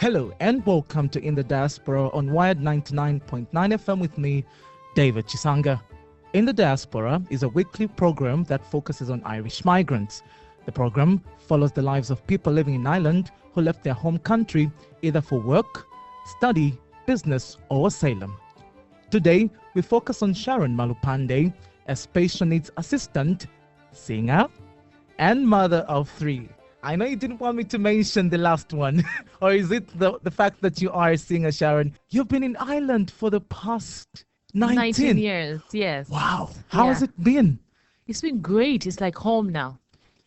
Hello and welcome to In the Diaspora on Wired 99.9 FM with me, David Chisanga. In the Diaspora is a weekly program that focuses on Irish migrants. The program follows the lives of people living in Ireland who left their home country either for work, study, business or asylum. Today, we focus on Sharon Malupande, a special needs assistant, singer, and mother of three. I know you didn't want me to mention the last one, or is it the fact that you are a singer, Sharon? You've been in Ireland for the past 19 years, yes. Wow. How has it been? It's been great. It's like home now.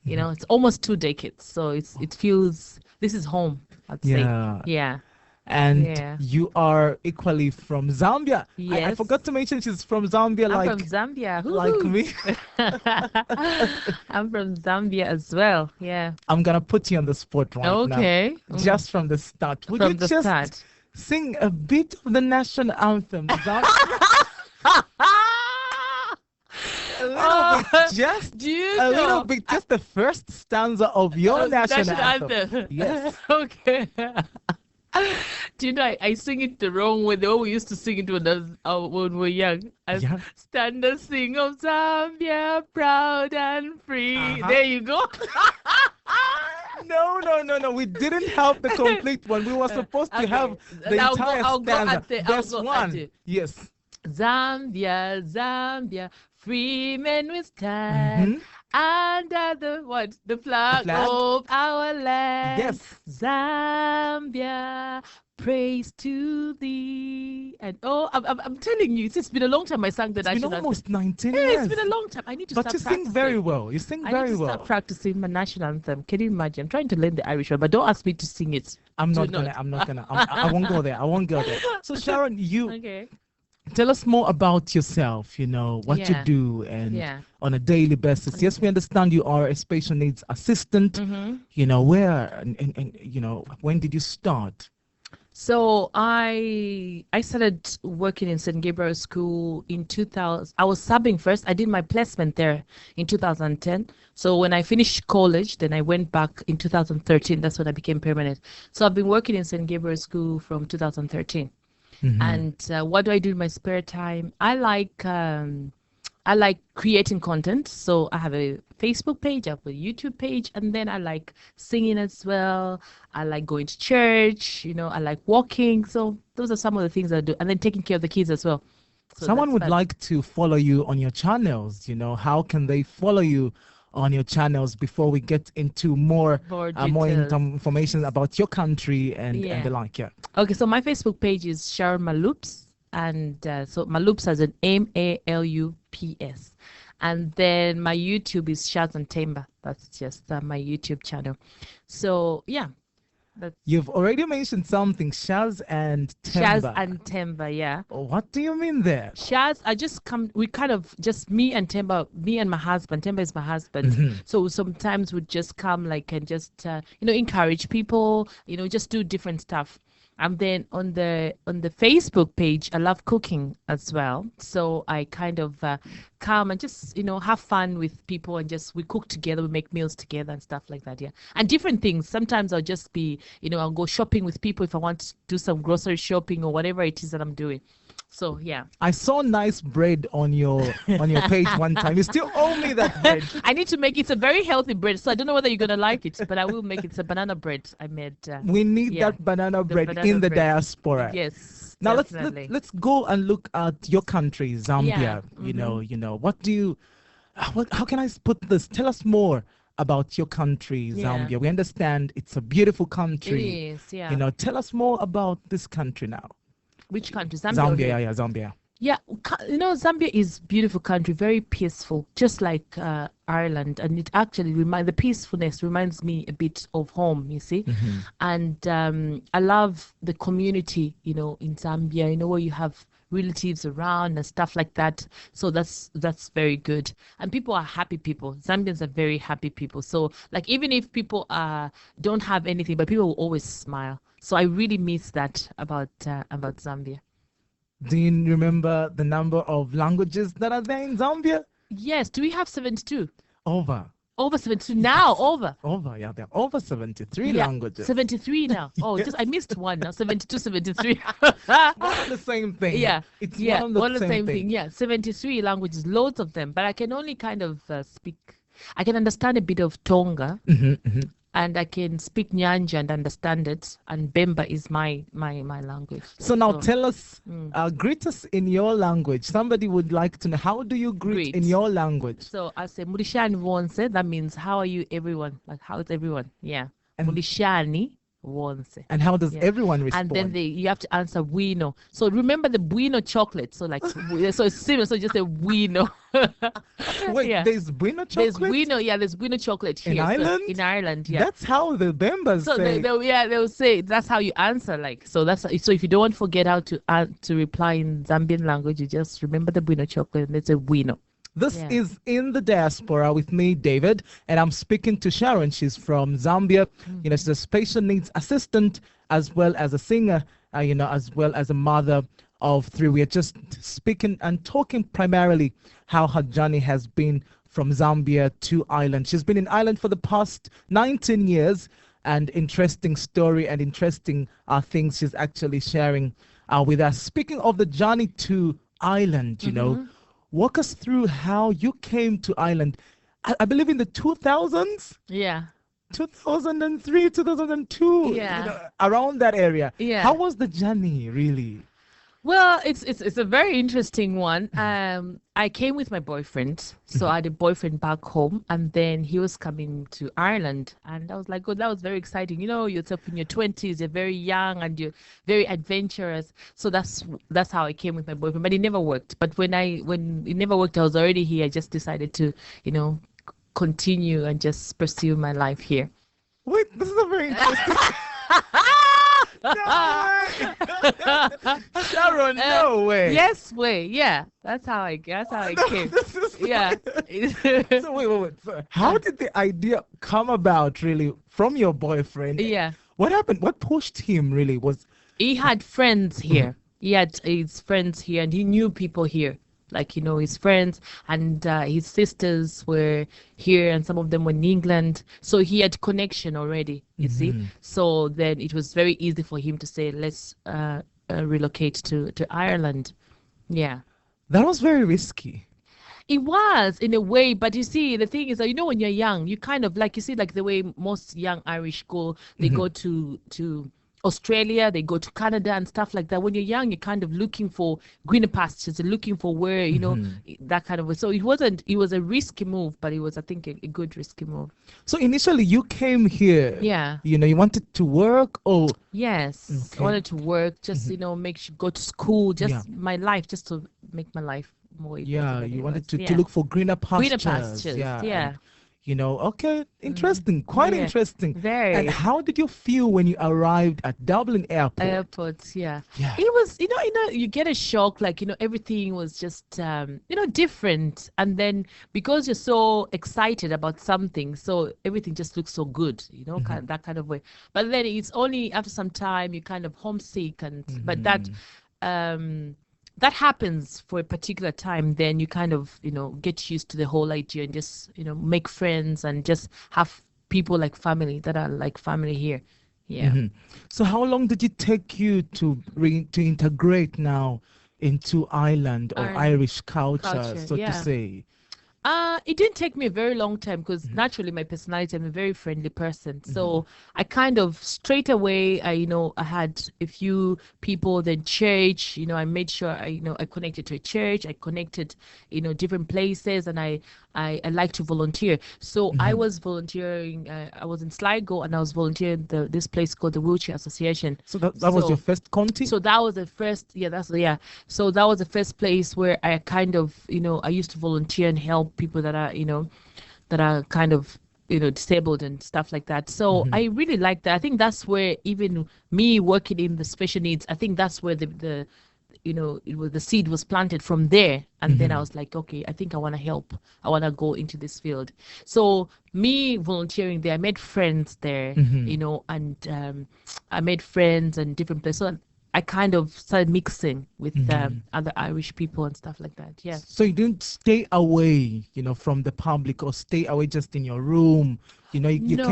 You know, it's almost 2 decades. So it feels, this is home, I'd say. Yeah. And you are equally from Zambia. Yes. I forgot to mention she's from Zambia. I'm from Zambia. Like me. I'm from Zambia as well. Yeah. I'm going to put you on the spot right now. Okay. Just from the start. Would you just sing a bit of the national anthem? A little bit, just the first stanza of your national anthem. Yes. Okay. Do you know, I sing it the wrong way. The way we used to sing it when we were young. Stand and sing of Zambia, proud and free. There you go. No. We didn't have the complete one. We were supposed to have the entire stanza. There's one. Yes. Zambia, Zambia, free men we stand. Under the flag of our land. Yes. Zambia, praise to thee. And I'm telling you, it's been a long time I sang the national anthem. It's been almost 19 years. It's been a long time. I need to start practicing. But you sing very well. You sing very well. I need to start practicing my national anthem. Can you imagine? I'm trying to learn the Irish one, but don't ask me to sing it. I'm not gonna. I won't go there. So Sharon, you tell us more about yourself, what you do and on a daily basis. Yes, we understand you are a special needs assistant. Where and when did you start? So I started working in St. Gabriel's School in 2000. I was subbing first. I did my placement there in 2010. So when I finished college, then I went back in 2013. That's when I became permanent. So I've been working in St. Gabriel's School from 2013. And what do I do in my spare time? I like creating content. So I have a Facebook page, I have a YouTube page, and then I like singing as well. I like going to church, I like walking. So those are some of the things I do. And then taking care of the kids as well. So someone would like to follow you on your channels. How can they follow you on your channels before we get into more information about your country and the like? Okay, so my Facebook page is Sharon Malups, and so Malups as an Malups, and then my YouTube is Shaz and Temba. That's just my YouTube channel. So you've already mentioned something, Shaz and Temba. Shaz and Temba, yeah. What do you mean there? Shaz, we kind of just me and Temba, me and my husband. Temba is my husband. So sometimes we just come and just encourage people, just do different stuff. And then on the Facebook page, I love cooking as well. So I kind of come and just, have fun with people and we cook together, we make meals together and stuff like that, And different things. Sometimes I'll just be, I'll go shopping with people if I want to do some grocery shopping or whatever it is that I'm doing. So I saw nice bread on your page one time. You still owe me that bread. I need to make it. It's a very healthy bread, so I don't know whether you're gonna like it, but I will make it. It's a banana bread I made. We need that banana bread in the diaspora. Yes. Now let's go and look at your country, Zambia. What do you? How can I put this? Tell us more about your country, Zambia. We understand it's a beautiful country. It is. Yeah. Tell us more about this country now. Which country? Zambia. Zambia. Yeah, Zambia is beautiful country, very peaceful, just like Ireland, and it actually the peacefulness reminds me a bit of home, you see. And I love the community, in Zambia, where you have relatives around and stuff like that. So that's very good, and people are happy people. Zambians are very happy people. So even if people don't have anything, but people will always smile. So I really miss that about Zambia. Do you remember the number of languages that are there in Zambia? Yes. Do we have 72? Over. Over 72 now, over. Over, yeah, there are over 73 Yeah, languages. 73 now. Oh, just I missed one now. 72, 73. One and the same thing. Yeah, It's yeah, one and the all the same same thing. thing. Yeah, 73 languages, loads of them. But I can only kind of speak. I can understand a bit of Tonga, and I can speak Nyanja and understand it. And Bemba is my language. So now tell us, greet us in your language. Somebody would like to know, how do you greet in Greet. your language? So I say Murishani Wonse. That means how are you, everyone? Like how is everyone? Yeah, And- Murishani Wonse. And how does Yeah. everyone And respond? then you have to answer Bueno. So remember the Bueno chocolate. So like so it's similar. So just say Bueno. Wait, yeah. there's Bueno There's chocolate? Bueno, yeah, there's Bueno chocolate here. In So- Ireland? in Ireland, yeah. That's how the Bembas So say. they'll say that's how you answer. Like so if you don't want to forget how to reply in Zambian language, you just remember the Bueno chocolate and it's a Bueno. This Yeah. is In the Diaspora with me, David, and I'm speaking to Sharon. She's from Zambia. You know, she's a special needs assistant as well as a singer, as well as a mother of three. We are just speaking and talking primarily how her journey has been from Zambia to Ireland. She's been in Ireland for the past 19 years, and interesting story and interesting things she's actually sharing with us. Speaking of the journey to Ireland, you know, walk us through how you came to Ireland. I believe in the 2000s, Yeah. 2003, 2002, Yeah. around that area. Yeah. How was the journey, really? Well, it's a very interesting one. I came with my boyfriend, so I had a boyfriend back home, and then he was coming to Ireland, and I was like, "Oh, that was very exciting." You know, you're up in your 20s, you're very young, and you're very adventurous. So that's how I came with my boyfriend, but it never worked. But when it never worked, I was already here. I just decided to, continue and just pursue my life here. Wait, this is a very interesting. Sharon, no way. Yes, way. Yeah, that's how I came. This is Yeah. So wait. So how did the idea come about, really, from your boyfriend? Yeah. What happened? What pushed him, really? He had friends here. He had his friends here, and he knew people here. Like, his friends and his sisters were here, and some of them were in England. So he had connection already, you see. So then it was very easy for him to say, let's relocate to Ireland. Yeah. That was very risky. It was in a way, but you see, the thing is that when you're young, you kind of like the way most young Irish go, they go to Australia, they go to Canada and stuff like that. When you're young, you're kind of looking for greener pastures, and looking for where that kind of way. So it was a risky move, but it was, I think, a good risky move. So initially you came here. Yeah. You wanted to work, or Yes, Okay. I wanted to work, just go to school, just Yeah. my life, just to make my life more. yeah, important than you it wanted was. to Yeah. look for greener pastures. Greener pastures, yeah. And, okay, interesting, quite Yeah, interesting. very. And how did you feel when you arrived at Dublin Airport? Airports, yeah. Yeah. It was, you get a shock, like, everything was just, different. And then because you're so excited about something, so everything just looks so good, that kind of way. But then it's only after some time you kind of homesick, but that happens for a particular time. Then you kind of, get used to the whole idea and just, make friends and just have people like family that are like family here. Yeah. So how long did it take you to integrate now into Ireland or Ireland Irish culture, culture, so to yeah. say? It didn't take me a very long time because naturally my personality, I'm a very friendly person. So I kind of straight away, I had a few people, then church, I made sure I connected to a church, I connected, different places, and I like to volunteer. So I was volunteering, I was in Sligo, and I was volunteering this place called the Wheelchair Association. So that was your first county? So that was the first, So that was the first place where I kind of, I used to volunteer and help people that are kind of, disabled and stuff like that. So I really like that. I think that's where even me working in the special needs, I think that's where the seed was planted from there. And then I was like, okay, I think I want to help. I want to go into this field. So me volunteering there, I made friends there, and I made friends and different places. So I kind of started mixing with other Irish people and stuff like that. Yeah. So you didn't stay away, from the public, or stay away just in your room. You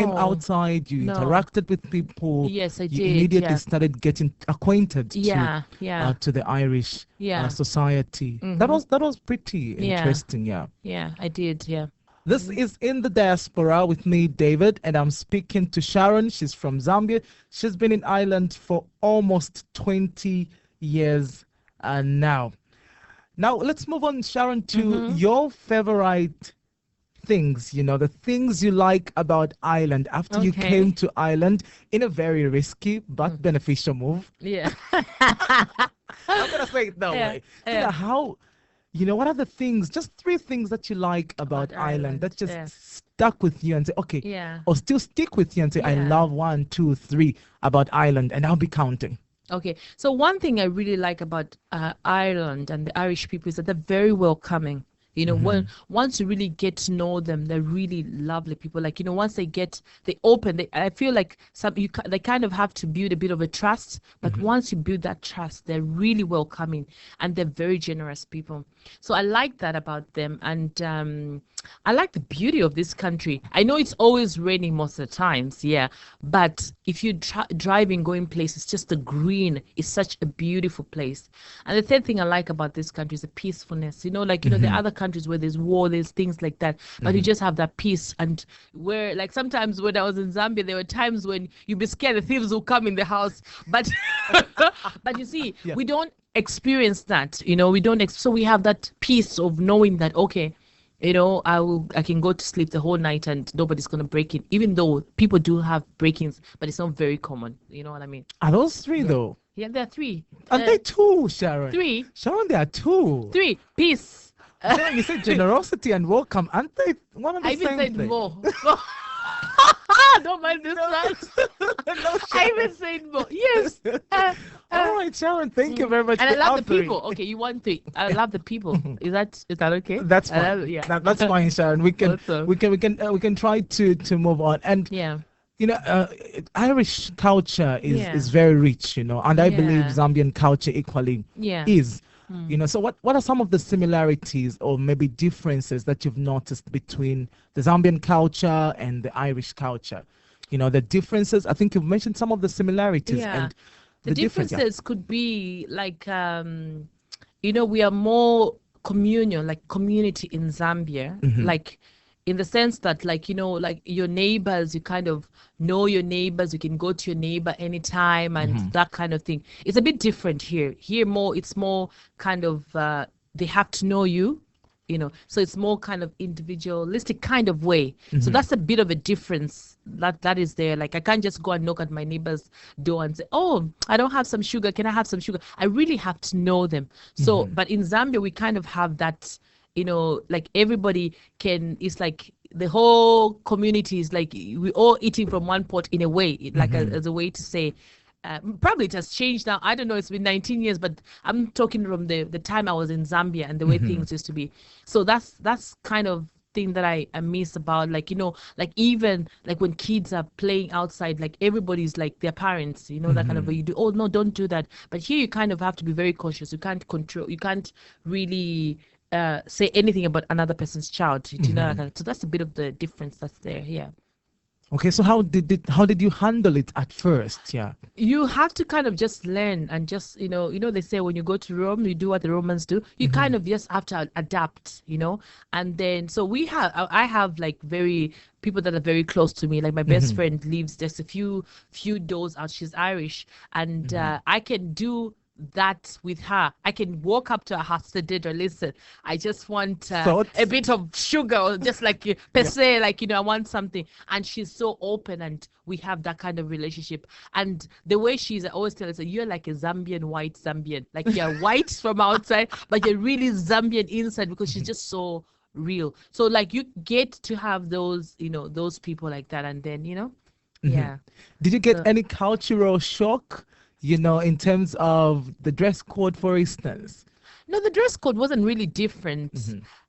came No. outside, you No. interacted with people. Yes, I You did. immediately Yeah. started getting acquainted Yeah. Yeah. to the Irish Yeah. society. That was pretty interesting. Yeah. Yeah, I did. Yeah. This is In the Diaspora with me, David, and I'm speaking to Sharon. She's from Zambia. She's been in Ireland for almost 20 years now. Now, let's move on, Sharon, to your favorite things, the things you like about Ireland after you Okay. came to Ireland in a very risky but beneficial move. Yeah. I'm going to say it that Yeah, way. yeah. What are the things, just 3 things that you like about Ireland that just yeah. stuck with you and say, okay, Yeah. or still stick with you and say, I Yeah. love 1, 2, 3 about Ireland, and I'll be counting. Okay, so one thing I really like about Ireland and the Irish people is that they're very welcoming. Once you really get to know them, they're really lovely people. Like, once they open. I feel like they kind of have to build a bit of a trust. But once you build that trust, they're really welcoming and they're very generous people. So I like that about them, and I like the beauty of this country. I know it's always raining most of the times, yeah. But if you're driving, going places, just the green is such a beautiful place. And the third thing I like about this country is the peacefulness. There are other countries where there's war, there's things like that, but you just have that peace. And where, like, sometimes when I was in Zambia, there were times when you'd be scared the thieves will come in the house. But but you see, we don't experience that. We don't. So we have that peace of knowing that, okay, I can go to sleep the whole night and nobody's gonna break in, even though people do have break-ins, but it's not very common. You know what I mean? Are those 3 though? Yeah, there are 3. Aren't they 2, Sharon? 3. Sharon, there are 2. 3. Peace. You said generosity and welcome. Aren't they one of the I same even said thing? more. Don't mind this one. No, I even said more. Yes. All right, Sharon, thank you very much. And I for love the answering. people. Okay, you want 3. I love the people. Is that okay? That's I fine. love- yeah. That's fine, Sharon. We can Awesome. we can try to move on. And Yeah. Irish culture is Yeah. is very rich, and I believe Yeah. Zambian culture equally Yeah. is. So what are some of the similarities or maybe differences that you've noticed between the Zambian culture and the Irish culture? The differences. I think you've mentioned some of the similarities Yeah. and The difference, yeah. differences could be like, we are more communal, like community in Zambia, like in the sense that, like, like your neighbors, you kind of know your neighbors, you can go to your neighbor anytime and that kind of thing. It's a bit different here. It's more kind of, they have to know you. So it's more kind of individualistic kind of way. So that's a bit of a difference that is there. Like, I can't just go and knock at my neighbor's door and say, oh, I don't have some sugar. Can I have some sugar? I really have to know them. So, but in Zambia, we kind of have that, like everybody it's like the whole community is like, we all eating from one pot in a way, like as a way to say, probably it has changed now. I don't know. It's been 19 years, but I'm talking from the time I was in Zambia and the way things used to be. So that's kind of thing that I miss about, like, like even like when kids are playing outside, like everybody's like their parents, that kind of way. You do, oh no, don't do that. But here you kind of have to be very cautious. You can't really say anything about another person's child. So that's a bit of the difference that's there. Yeah. Okay, so how did you handle it at first? Yeah. You have to kind of just learn and just, they say when you go to Rome, you do what the Romans do. You kind of just have to adapt, and then, so I have like people that are very close to me. Like my best friend lives just a few doors out. She's Irish, and I can do that with her. I can walk up to her house today or listen, I just want a bit of sugar, or just like per se, like, I want something. And she's so open, and we have that kind of relationship. And the way I always tell her, you're like a white Zambian. Like, you're white from outside, but you're really Zambian inside, because she's just so real. So like, you get to have those, those people like that. And then, yeah. Did you get any cultural shock, in terms of the dress code, for instance? No, the dress code wasn't really different.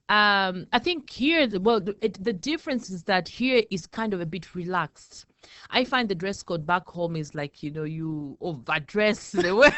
I think here, the difference is that here is kind of a bit relaxed. I find the dress code back home is like, you overdress the way,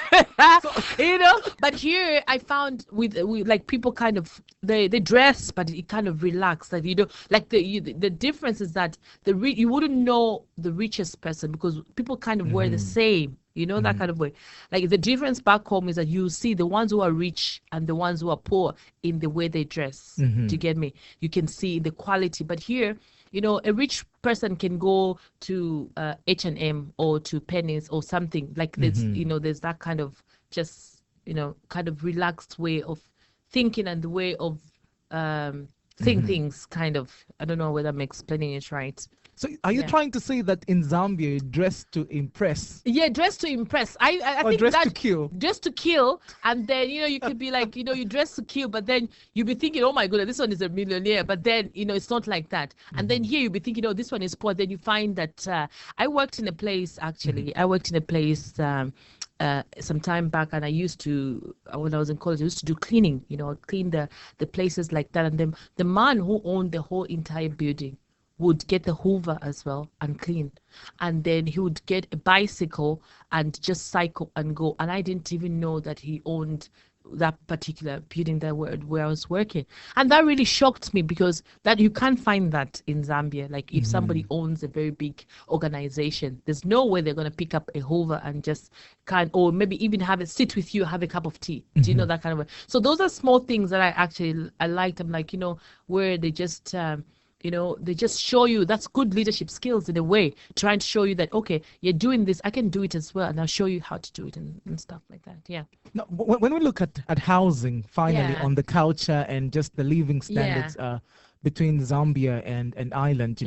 but here I found with like people kind of, they dress, but it kind of relaxed. Like, like the difference is that you wouldn't know the richest person because people kind of wear the same. That kind of way. Like the difference back home is that you see the ones who are rich and the ones who are poor in the way they dress. Do you get me? You can see the quality. But here, a rich person can go to H&M or to Pennies or something. Like there's, there's that kind of just, kind of relaxed way of thinking and the way of seeing things kind of. I don't know whether I'm explaining it right. So are you trying to say that in Zambia you dress to impress? Yeah, dress to impress. I think dress to kill. Dress to kill, and then you could be like, you dress to kill, but then you'll be thinking, oh my goodness, this one is a millionaire, but then it's not like that. And then here you'll be thinking, oh, this one is poor. Then you find that I worked in a place actually. I worked in a place some time back, and I used to, when I was in college, I used to do cleaning. Clean the places like that, and then the man who owned the whole entire building would get the hoover as well and clean, and then he would get a bicycle and just cycle and go. And I didn't even know that he owned that particular building where I was working, and that really shocked me because that you can't find that in Zambia. Like if somebody owns a very big organization, there's no way they're going to pick up a hoover and just or maybe even have a sit with you, have a cup of tea. Do you know that kind of way? So those are small things that I liked. I'm like, where they just they just show you that's good leadership skills in a way, trying to show you that, okay, you're doing this, I can do it as well, and I'll show you how to do it and stuff like that. Yeah. Now, when we look at housing, finally, on the culture and just the living standards between Zambia and Ireland,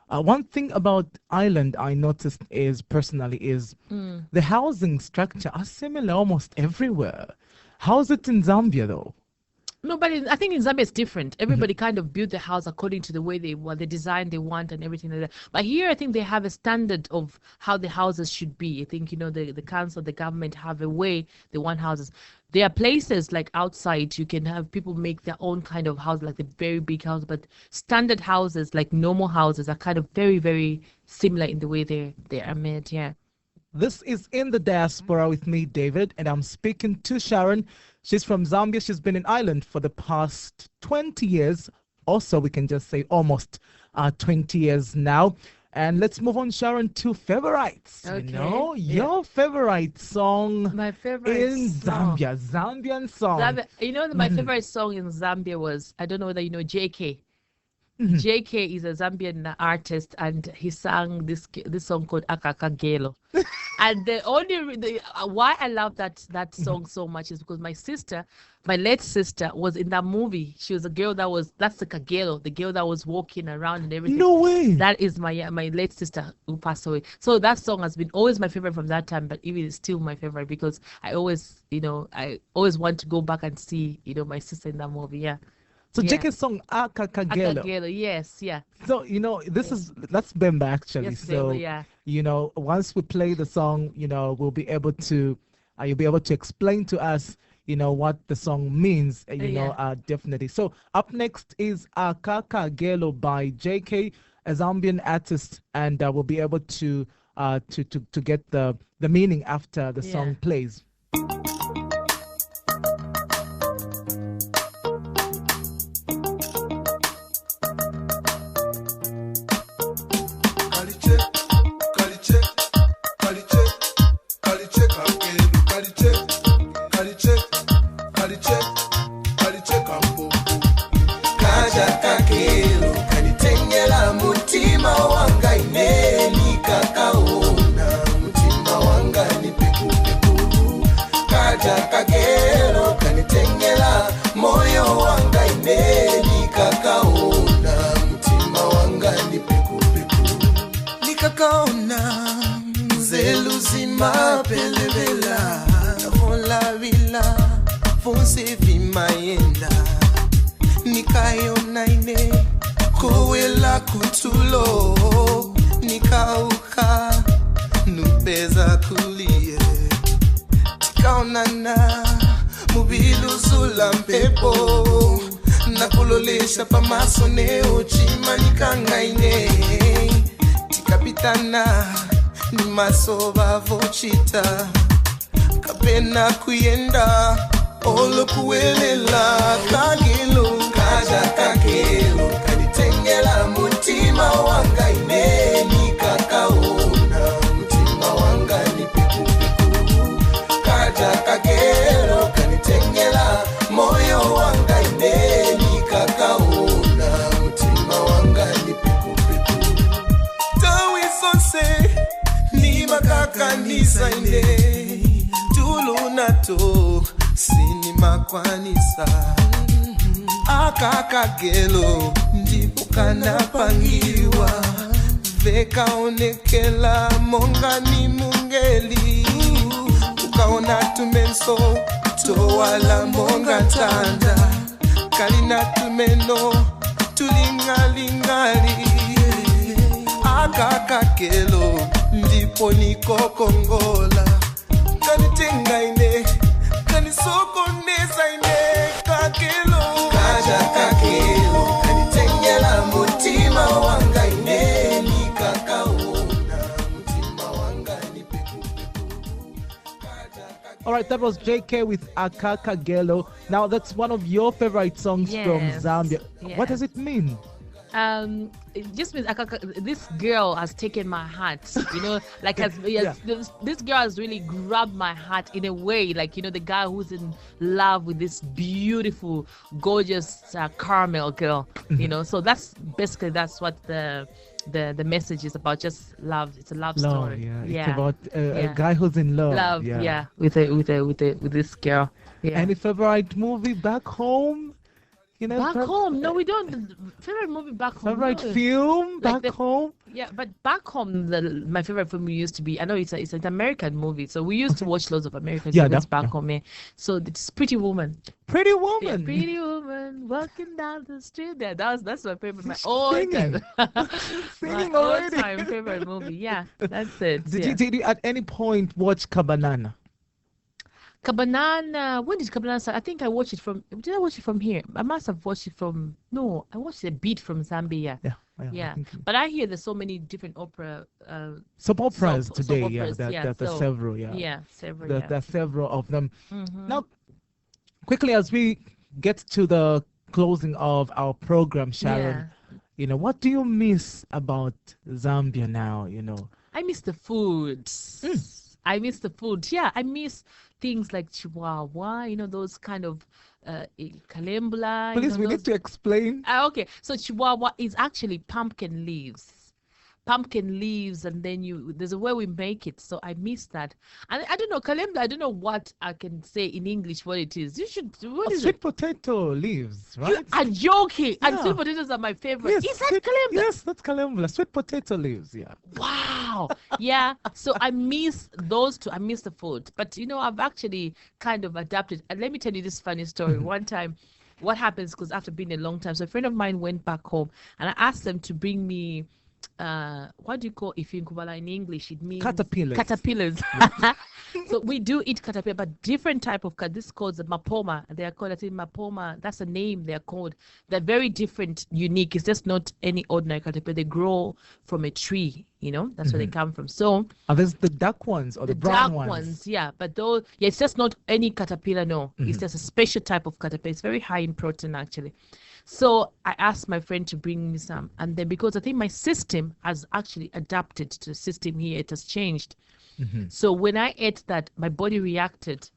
one thing about Ireland I noticed is the housing structure are similar almost everywhere. How's it in Zambia though? No, but I think in Zambia it's different. Everybody kind of built the house according to the way they want, the design they want and everything like that. But here I think they have a standard of how the houses should be. I think, the council, the government have a way they want houses. There are places like outside you can have people make their own kind of house, like the very big house, but standard houses, like normal houses, are kind of very, very similar in the way they are made, yeah. This is In the Diaspora with me, David, and I'm speaking to Sharon. She's from Zambia. She's been in Ireland for the past 20 years. Also, we can just say almost 20 years now. And let's move on, Sharon, to favorites. Okay. Your favorite song. My favorite in song. Zambia, Zambian song. My favorite song in Zambia was, I don't know whether you know JK. JK is a Zambian artist, and he sang this song called Akakagelo. And the only why I love that song so much is because my late sister, was in that movie. She was a girl that's the Kagelo, the girl that was walking around and everything. No way. That is my late sister who passed away. So that song has been always my favorite from that time, but even is still my favorite because I always want to go back and see, my sister in that movie. Yeah. So JK's song Akakagelo. Akakagelo, yes, yeah. So that's Bemba actually. Yes, so Bemba, yeah. Once we play the song, we'll be able to you'll be able to explain to us, what the song means, definitely. So up next is Akakagelo by JK, a Zambian artist, and we'll be able to get the meaning after the song plays. nakulolesha pamaso neo chimanikanga ine tikapitana ni masoba vochita kapena kuyenda olo kuwelela kagelo kaja kagelo kanitengela mutima wanga ine nikakaona mutima wanga ni piku kaja kagelo kanitengela moyo wanga ine nikakaona mutima wanga ni piku tawi sonse ni makakanisa ine tulunato sini makwanisa akakagelo ndipukana pangiwa vekaonekela monga ni mungeli ukaona tumenso towala monga tanda kalina tumeno tulingalingali akakagelo ndipo nikokongola kanitenga ine kanisokoneza ine kakelo kaja kakelo kanitengela mutima wanga ine nikakaona mutima wanga ni peku All right, that was JK with Akaka Gelo. Now, that's one of your favorite songs from Zambia. Yes. What does it mean? It just means this girl has taken my heart, like this girl has really grabbed my heart in a way, like, the guy who's in love with this beautiful, gorgeous caramel girl, so that's what the message is about, just love. It's a love story. It's about a guy who's in love. With this girl. Yeah. Any favorite movie back home? Back home? No, we don't. Favorite movie back home? Favorite film back home? Yeah, but back home, my favorite film used to be, I know it's an American movie, so we used to watch loads of American movies back home. Yeah. So it's Pretty Woman. Pretty Woman? Yeah, Pretty Woman, walking down the street. Yeah, that's my favorite. My all-time favorite movie. Yeah, that's it. Did you at any point watch Cabanana? Cabanana, when did Cabanana start? I think I watched it from, did I watch it from here? I must have watched it from, no, I watched a bit from Zambia. Yeah. But I hear there's so many different opera. Soap operas today, soap operas, there's several, several. There's several of them. Mm-hmm. Now, quickly as we get to the closing of our program, Sharon, what do you miss about Zambia now, I miss the food. I miss the food. Yeah, I miss things like chihuahua, those kind of calembla. Please, we need to explain. Okay, so chihuahua is actually pumpkin leaves. And then there's a way we make it. So I miss that. And I don't know, calembla, I don't know what I can say in English what it is. You should, what is sweet potato leaves, right? You are joking. And sweet potatoes are my favorite. Yes, is that calembla? Yes, that's calembla. Sweet potato leaves, Wow. Yeah. So I miss those two. I miss the food. But, I've actually kind of adapted. And let me tell you this funny story. One time, what happens, because after being a long time, so a friend of mine went back home and I asked them to bring me what do you call ifinkubala in English? It means caterpillars. So we do eat caterpillar, but different type of this is called the mapoma. They are called, I think, mapoma. That's the name they are called. They're very different, unique. It's just not any ordinary caterpillar. They grow from a tree. That's where they come from. So are those the dark ones or the brown dark ones? Yeah, but those, it's just not any caterpillar. No, it's just a special type of caterpillar. It's very high in protein, actually. So I asked my friend to bring me some, and then because I think my system has actually adapted to the system here, it has changed. So when I ate that, my body reacted.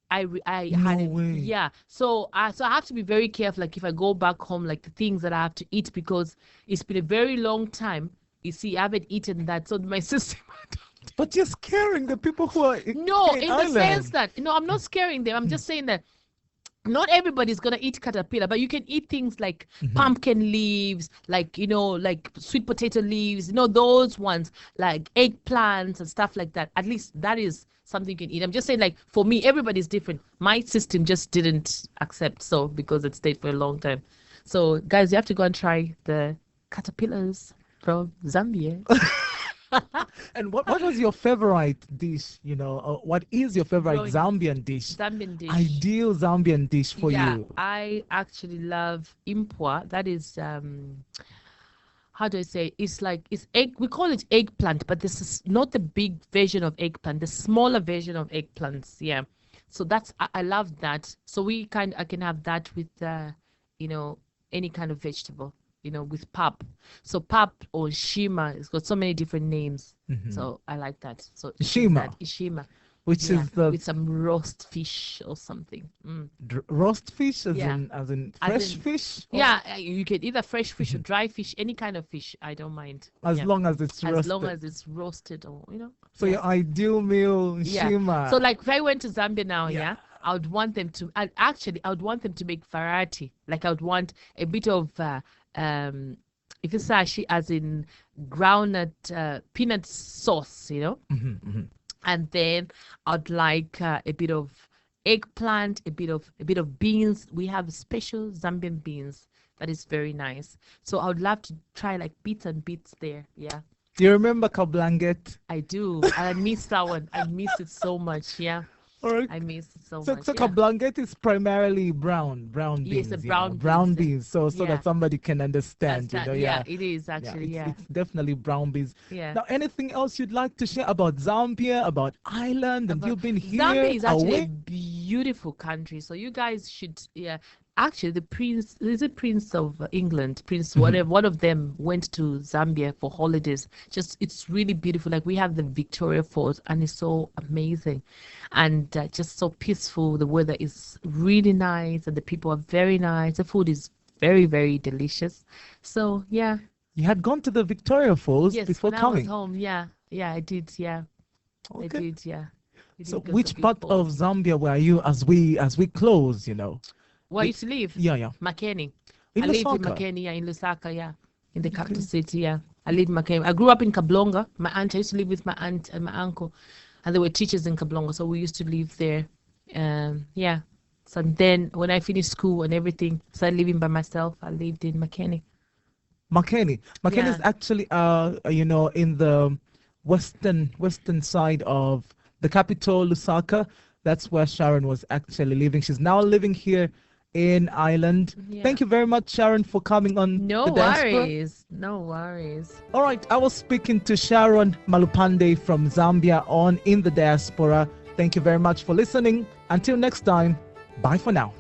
I had it. Way. Yeah. So I have to be very careful. Like if I go back home, like the things that I have to eat, because it's been a very long time. You see, I haven't eaten that, so my system. But you're scaring the people who are in the sense that I'm not scaring them. I'm just saying that not everybody's gonna eat caterpillar, but you can eat things like pumpkin leaves, like like sweet potato leaves, those ones, like eggplants and stuff like that. At least that is something you can eat. I'm just saying, like, for me, everybody's different. My system just didn't accept, so because it stayed for a long time. So guys, you have to go and try the caterpillars from Zambia. And what was your favorite dish? Or what is your favorite Growing- Zambian dish? Zambian dish. Ideal Zambian dish for yeah, you. I actually love impwa. That is how do I say? It's like it's egg. We call it eggplant, but this is not the big version of eggplant. The smaller version of eggplants. Yeah. So I love that. So I can have that with any kind of vegetable. With pap. So pap or shima, it's got so many different names. So I like that. So Shima. Ishima. Which Yeah, is the with some roast fish or something. roast fish, as Yeah. in As fresh in- fish. Or Yeah, you can either fresh fish or dry fish, any kind of fish. I don't mind. as Yeah. long as it's As roasted. long as it's roasted or So yeah. your ideal meal, Yeah. shima. So like if I went to Zambia now, Yeah. yeah, I would want them to I would want them to make variety. Like I would want a bit of if it's sashi as in groundnut peanut sauce, and then I'd like a bit of eggplant, a bit of beans. We have special Zambian beans that is very nice. So I would love to try like bits and bits there. Yeah, Do you remember kablanget? I do. I miss that one. I miss it so much. Yeah, Or I miss it so so much. so Yeah. kablanget is primarily brown Yes, beans. the brown brown beans, beans. So yeah. that somebody can understand. Yeah, it is actually. Yeah, It's definitely brown beans. yeah. Now, anything else you'd like to share about Zambia, about Ireland, and But you've been here Zambia is actually a away? beautiful country. So you guys should, yeah. Actually, the prince is a prince of England, prince whatever. One of them went to Zambia for holidays. It's really beautiful. Like we have the Victoria Falls, and it's so amazing, and just so peaceful. The weather is really nice, and the people are very nice. The food is very, very delicious. So yeah, You had gone to the Victoria Falls yes. before When coming. I was home, yeah, I did, yeah, I Okay. did, yeah. I So did go to which Big part Falls. of Zambia were you as we close? Where I used to live? Yeah. Makeni. In I lived in Lusaka? Makeni, yeah, in Lusaka, yeah, in the capital city, yeah. I lived in Makeni. I grew up in Kablonga. I used to live with my aunt and my uncle, and they were teachers in Kablonga, so we used to live there. Yeah. So then when I finished school and everything, started living by myself, I lived in Makeni. Makeni. Makeni is Yeah. actually in the western side of the capital, Lusaka. That's where Sharon was actually living. She's now living here in Ireland. Yeah. Thank you very much, Sharon, for coming on No the diaspora. worries. No worries. All right, I was speaking to Sharon Malupande from Zambia on In the Diaspora. Thank you very much for listening. Until next time, bye for now.